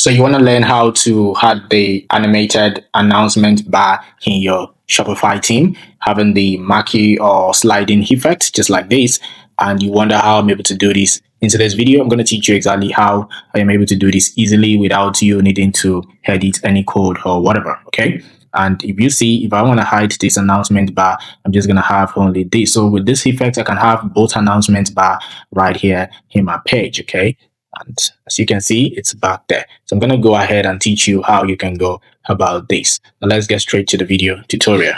So you want to learn how to have the animated announcement bar in your Shopify theme, having the marquee or sliding effect just like this. And you wonder how I'm able to do this. In today's video, I'm going to teach you exactly how I am able to do this easily without you needing to edit any code or whatever. Okay. And if you see, if I want to hide this announcement bar, I'm just going to have only this. So with this effect, I can have both announcement bar right here in my page. Okay. And as you can see, it's back there. So I'm going to go ahead and teach you how you can go about this. Now let's get straight to the video tutorial.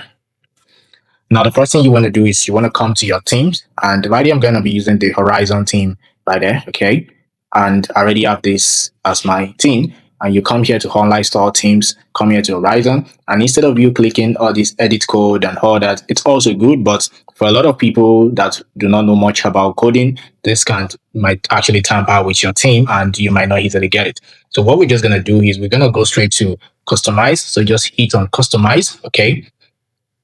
Now, the first thing you want to do is you want to come to your themes, and right here, I'm going to be using the Horizon theme right there. Okay. And I already have this as my theme. And you come here to online store themes, come here to Horizon. And instead of you clicking all this edit code and all that, it's also good. But for a lot of people that do not know much about coding, this might actually tamper with your theme and you might not easily get it. So what we're just going to do is we're going to go straight to customize. So just hit on customize. Okay.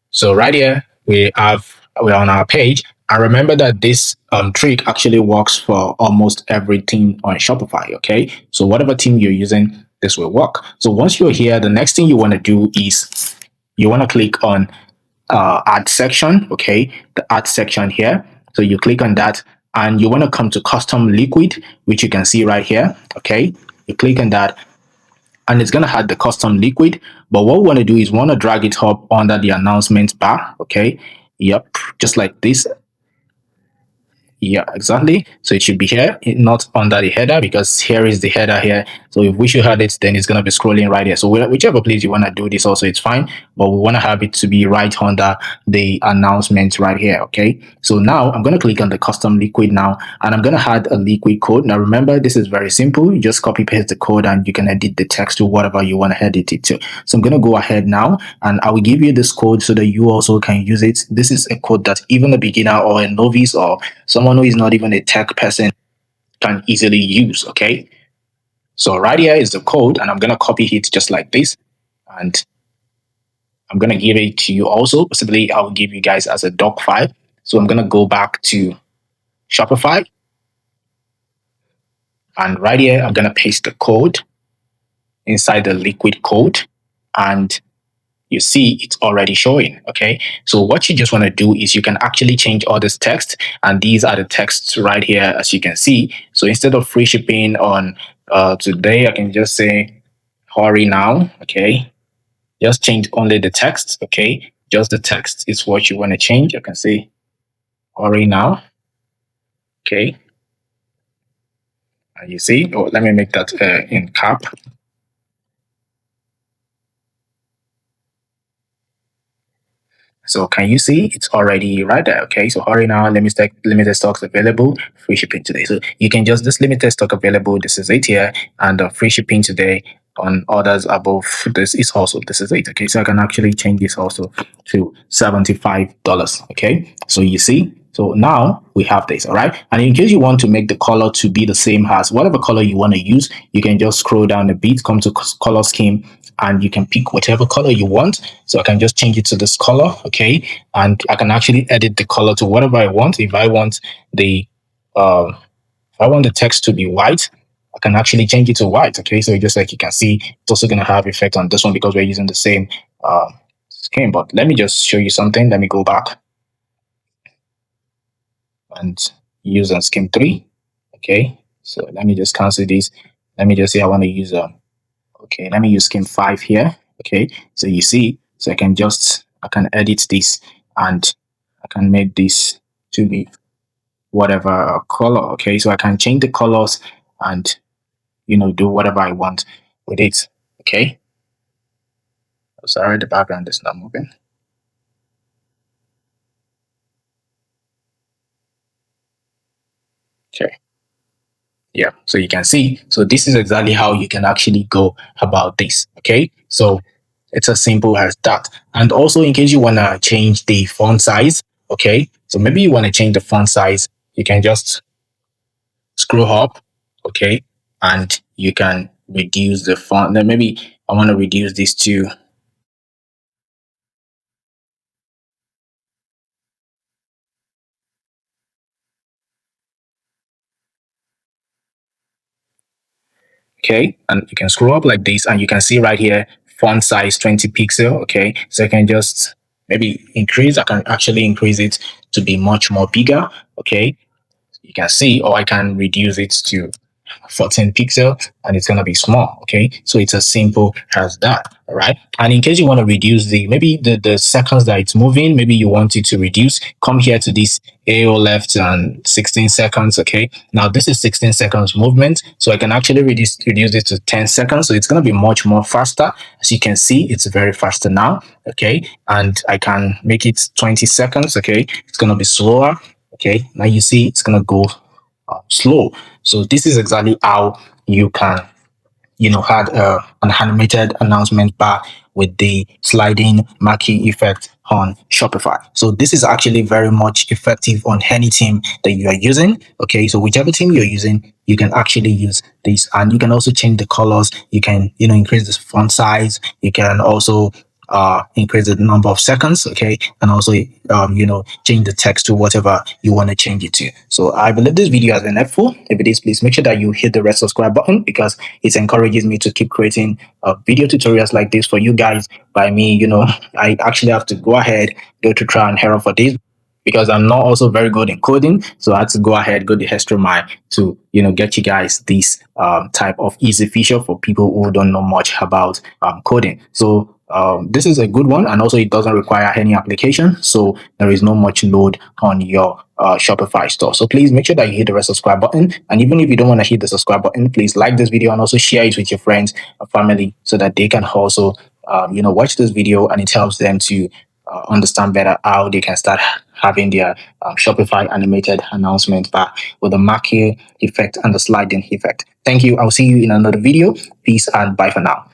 So right here, we're on our page. And remember that this trick actually works for almost everything on Shopify. Okay. So whatever theme you're using, this will work. So once you're here, the next thing you want to do is you want to click on add section. Okay. The add section here. So you click on that and you want to come to custom liquid, which you can see right here. Okay. You click on that and it's going to add the custom liquid. But what we want to do is we want to drag it up under the announcement bar. Okay. Yep. Just like this. Yeah, exactly. So it should be here, not under the header, because here is the header here. So if we should have it, then it's going to be scrolling right here. So whichever place you want to do this also, it's fine. But we want to have it to be right under the announcement right here. Okay. So now I'm going to click on the custom liquid now, and I'm going to add a liquid code. Now remember, this is very simple. You just copy paste the code and you can edit the text to whatever you want to edit it to. So I'm going to go ahead now and I will give you this code so that you also can use it. This is a code that even a beginner or a novice or someone who is not even a tech person can easily use. Okay. So right here is the code and I'm going to copy it just like this. And I'm going to give it to you also. Possibly I'll give you guys as a doc file. So I'm going to go back to Shopify. And right here, I'm going to paste the code inside the liquid code. And you see it's already showing. Okay. So what you just want to do is you can actually change all this text. And these are the texts right here, as you can see. So instead of free shipping on today, I can just say hurry now. Okay. Just change only the text. Okay. Just the text is what you want to change. I can say hurry now. Okay. And you see, oh, let me make that in cap. So can you see it's already right there? Okay, so hurry now, limited stocks available, free shipping today. So you can just this limited stock available, this is it here, and free shipping today on orders above this is also this is it. Okay, so I can actually change this also to $75. Okay, so you see, so now we have this. All right, and in case you want to make the color to be the same as whatever color you want to use, you can just scroll down a bit, come to color scheme, and you can pick whatever color you want. So I can just change it to this color. Okay, and I can actually edit the color to whatever I want. If I want the text to be white, I can actually change it to white. Okay, so just like you can see, it's also going to have effect on this one because we're using the same scheme. But let me just show you something. Let me go back and use on scheme 3. Okay, so let me just cancel this. Let me just say I want to use okay, let me use scheme 5 here. Okay, so you see, so I can edit this and I can make this to be whatever color. Okay, so I can change the colors and do whatever I want with it. Okay, sorry, the background is not moving. Okay, yeah, so you can see, so this is exactly how you can actually go about this. Okay, so it's as simple as that. And also, in case you want to change the font size, okay, so maybe you want to change the font size, you can just scroll up, okay, and you can reduce the font. Then maybe I want to reduce this to Okay, and you can scroll up like this, and you can see right here font size 20 pixel. Okay, so I can just maybe increase. I can actually increase it to be much more bigger. Okay, you can see, or I can reduce it to 14 pixel, and it's going to be small. Okay, so it's as simple as that. All right, and in case you want to reduce the maybe the seconds that it's moving, maybe you want it to reduce, come here to this AO left and 16 seconds. Okay, now this is 16 seconds movement, so I can actually reduce it to 10 seconds, so it's going to be much more faster. As you can see, it's very faster now. Okay, and I can make it 20 seconds. Okay, it's going to be slower. Okay, now you see it's going to go slow. So this is exactly how you can, had an animated announcement bar with the sliding marquee effect on Shopify. So this is actually very much effective on any team that you are using. Okay, so whichever team you're using, you can actually use this, and you can also change the colors. You can, increase the font size. You can also increase the number of seconds. Okay, and also change the text to whatever you want to change it to. So I believe this video has been helpful. If it is, please make sure that you hit the red subscribe button, because it encourages me to keep creating video tutorials like this for you guys. By me, I actually have to go ahead, go to try and error for this, because I'm not also very good in coding. So I had to go ahead, go the extra mile to, get you guys this type of easy feature for people who don't know much about coding. So this is a good one, and also it doesn't require any application, so there is no much load on your Shopify store. So please make sure that you hit the red subscribe button, and even if you don't want to hit the subscribe button, please like this video and also share it with your friends and family, so that they can also watch this video, and it helps them to understand better how they can start having their Shopify animated announcement bar with the marquee effect and the sliding effect. Thank you. I'll see you in another video. Peace and bye for now.